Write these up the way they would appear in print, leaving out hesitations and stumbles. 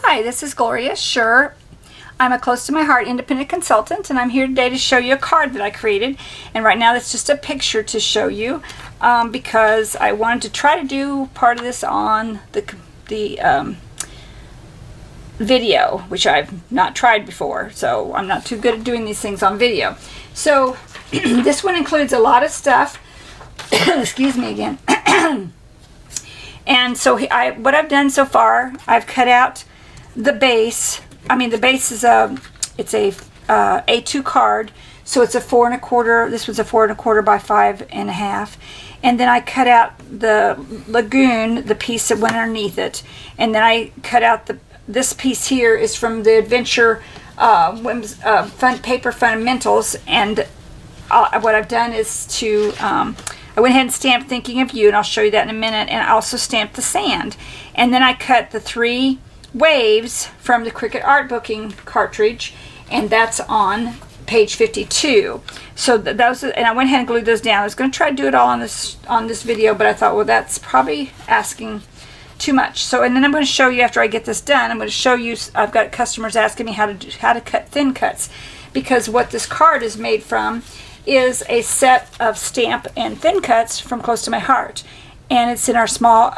Hi, this is Gloria. Sure, I'm a close to my heart independent consultant, and I'm here today to show you a card that I created. And right now that's just a picture to show you because I wanted to try to do part of this on the video, which I've not tried before, so I'm not too good at doing these things on video. So this one includes a lot of stuff. Excuse me again. And so what I've done so far, I've cut out the base. I mean, the base is it's a A2 card, so it's a 4 1/4. This was a 4 1/4 by 5 1/2. And then I cut out the lagoon, the piece that went underneath it, and then I cut out this piece here is from the Adventure Paper Fundamentals. And what I've done is to I went ahead and stamped Thinking of You, and I'll show you that in a minute, and I also stamped the sand. And then I cut the 3 waves from the Cricut art booking cartridge, and that's on page 52. So those, and I went ahead and glued those down. I was going to try to do it all on this video, but I thought, well, that's probably asking too much. So, and then I'm going to show you after I get this done. I'm going to show you. I've got customers asking me how to cut thin cuts, because what this card is made from is a set of stamp and thin cuts from Close to My Heart, and it's in our small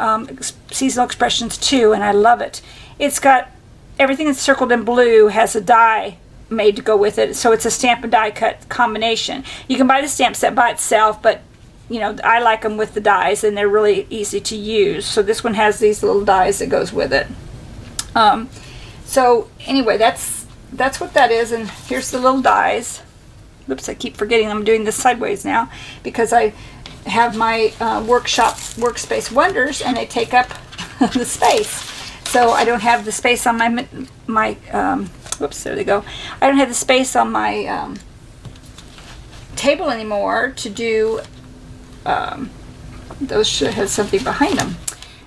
seasonal expressions too, and I love it. It's got everything that's circled in blue has a die made to go with it, so it's a stamp and die cut combination. You can buy the stamp set by itself, but you know, I like them with the dies, and they're really easy to use. So this one has these little dies that goes with it. So anyway, that's what that is, and here's the little dies. Oops, I keep forgetting I'm doing this sideways now because I have my workspace wonders, and they take up the space. So I don't have the space on my whoops, there they go. I don't have the space on my table anymore to do those. Should have something behind them,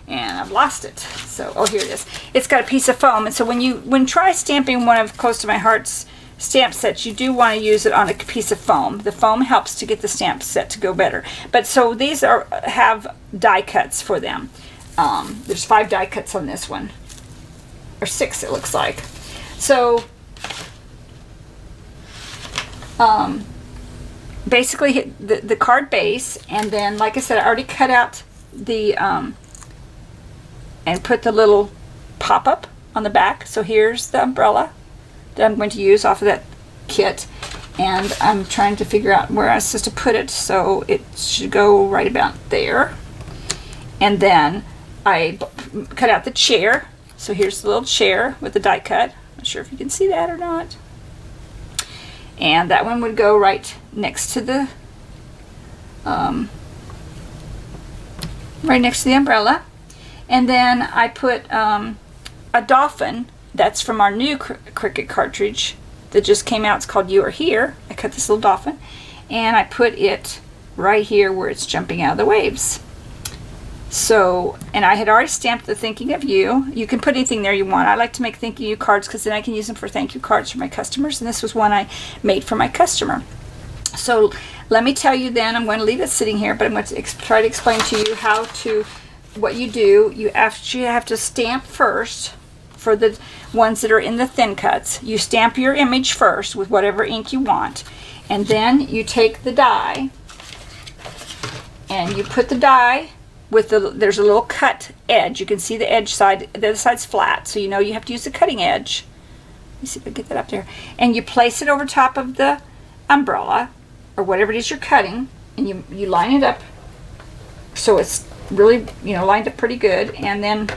and I've lost it. So, oh, here it is. It's got a piece of foam, and so when try stamping one of Close to My Heart's stamp sets, you do want to use it on a piece of foam. The foam helps to get the stamp set to go better. But so these have die cuts for them. There's 5 die cuts on this one, or 6 it looks like. So basically hit the card base, and then like I said, I already cut out the and put the little pop-up on the back. So here's the umbrella that I'm going to use off of that kit, and I'm trying to figure out where I'm supposed to put it, so it should go right about there. And then I cut out the chair, so here's the little chair with the die cut. Not sure if you can see that or not. And that one would go right next to the umbrella. And then I put a dolphin. That's from our new Cricut cartridge that just came out. It's called You Are Here. I cut this little dolphin, and I put it right here where it's jumping out of the waves. So, and I had already stamped the Thinking of You. You can put anything there you want. I like to make Thinking of You cards because then I can use them for thank you cards for my customers, and this was one I made for my customer. So let me tell you then, I'm going to leave it sitting here, but I'm going to try to explain to you what you do. You actually have to stamp first. For the ones that are in the thin cuts, you stamp your image first with whatever ink you want, and then you take the die and you put the die with there's a little cut edge. You can see the edge side, the other side's flat, so you know you have to use the cutting edge. Let me see if I can get that up there. And you place it over top of the umbrella or whatever it is you're cutting, and you line it up so it's really, you know, lined up pretty good. And then,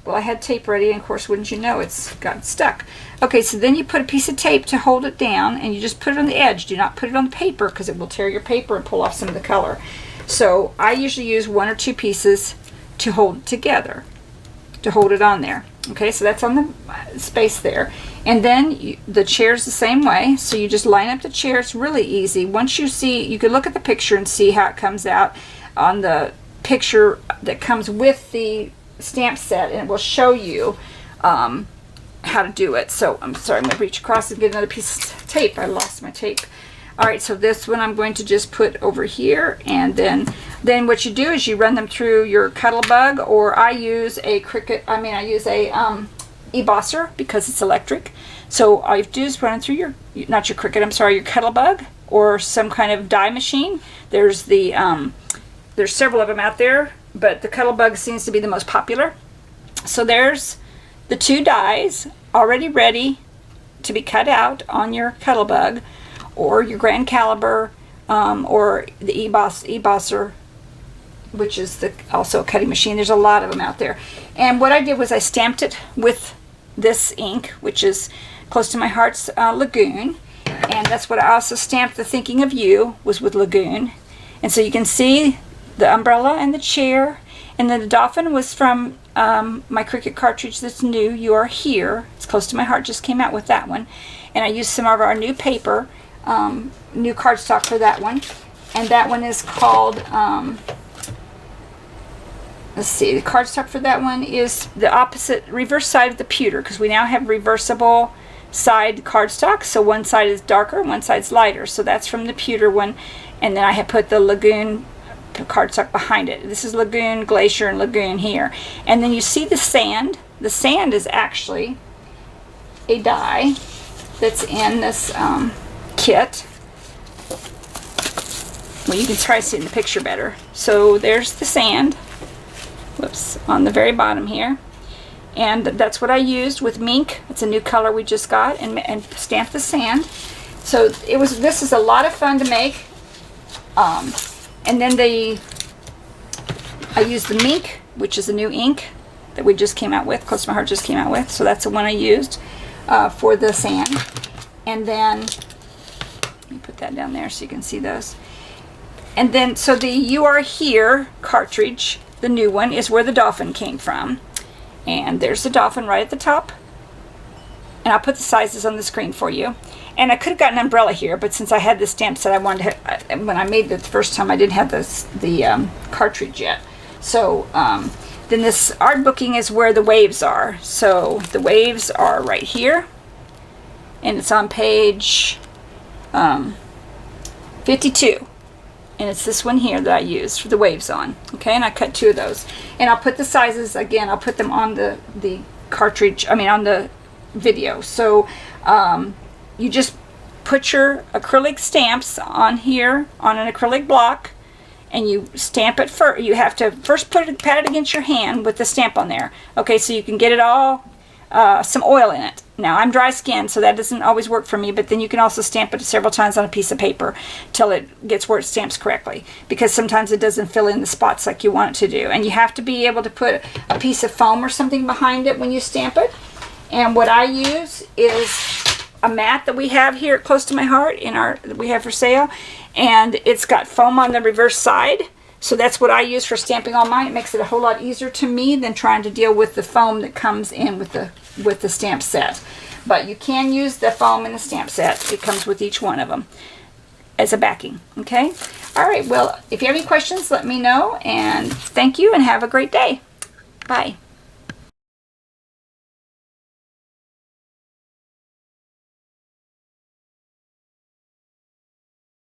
well, I had tape ready, and of course, wouldn't you know, it's got stuck. Okay, so then you put a piece of tape to hold it down, and you just put it on the edge. Do not put it on the paper because it will tear your paper and pull off some of the color. So I usually use 1 or 2 pieces to hold it together, to hold it on there. Okay, so that's on the space there. And then the chair's the same way. So you just line up the chair. It's really easy. Once you see, you can look at the picture and see how it comes out on the picture that comes with the stamp set, and it will show you how to do it. So I'm sorry, I'm going to reach across and get another piece of tape. I lost my tape. Alright, so this one I'm going to just put over here, and then what you do is you run them through your Cuttlebug, or I use a Cricut, I use a ebosser because it's electric. So all you have to do is run it through your, not your Cricut, I'm sorry, your Kettlebug or some kind of die machine. There's the, there's several of them out there, but the Kettlebug seems to be the most popular. So there's the 2 dies already ready to be cut out on your Kettlebug or your Grand Caliber or the ebosser, which is also a cutting machine. There's a lot of them out there. And what I did was I stamped it with this ink, which is close to my heart's Lagoon. And that's what I also stamped the Thinking of You was with Lagoon. And so you can see the umbrella and the chair. And then the dolphin was from my Cricut cartridge that's new, You Are Here. It's close to my heart, just came out with that one. And I used some of our new paper, new cardstock for that one. And that one is called, let's see, the cardstock for that one is the opposite, reverse side of the pewter, because we now have reversible side cardstock. So one side is darker, one side's lighter. So that's from the pewter one. And then I have put the Lagoon cardstock behind it. This is Lagoon, Glacier, and Lagoon here. And then you see the sand. The sand is actually a die that's in this kit. Well, you can try to see it in the picture better. So there's the sand. Whoops, on the very bottom here. And that's what I used with Mink. It's a new color we just got, and stamped the sand. So this is a lot of fun to make. And then I used the Mink, which is a new ink that we just came out with, Close to My Heart just came out with. So that's the one I used for the sand. And then, let me put that down there so you can see those. And then, so the You Are Here cartridge, the new one, is where the dolphin came from. And there's the dolphin right at the top. And I'll put the sizes on the screen for you. And I could have gotten an umbrella here, but since I had the stamp set, I wanted to, when I made it the first time, I didn't have the cartridge yet. So then this art booking is where the waves are. So the waves are right here. And it's on page 52. And it's this one here that I used for the waves on. Okay, and I cut 2 of those. And I'll put the sizes, again, I'll put them on the cartridge, I mean on the video. So you just put your acrylic stamps on here on an acrylic block, and you stamp it first. You have to first pat it against your hand with the stamp on there. Okay, so you can get it all, some oil in it. Now I'm dry skinned, so that doesn't always work for me, but then you can also stamp it several times on a piece of paper till it gets where it stamps correctly, because sometimes it doesn't fill in the spots like you want it to do. And you have to be able to put a piece of foam or something behind it when you stamp it. And what I use is a mat that we have here Close to My Heart that we have for sale, and it's got foam on the reverse side. So that's what I use for stamping all mine. It makes it a whole lot easier to me than trying to deal with the foam that comes in with the stamp set. But you can use the foam in the stamp set. It comes with each one of them as a backing. Okay? All right. Well, if you have any questions, let me know. And thank you, and have a great day. Bye.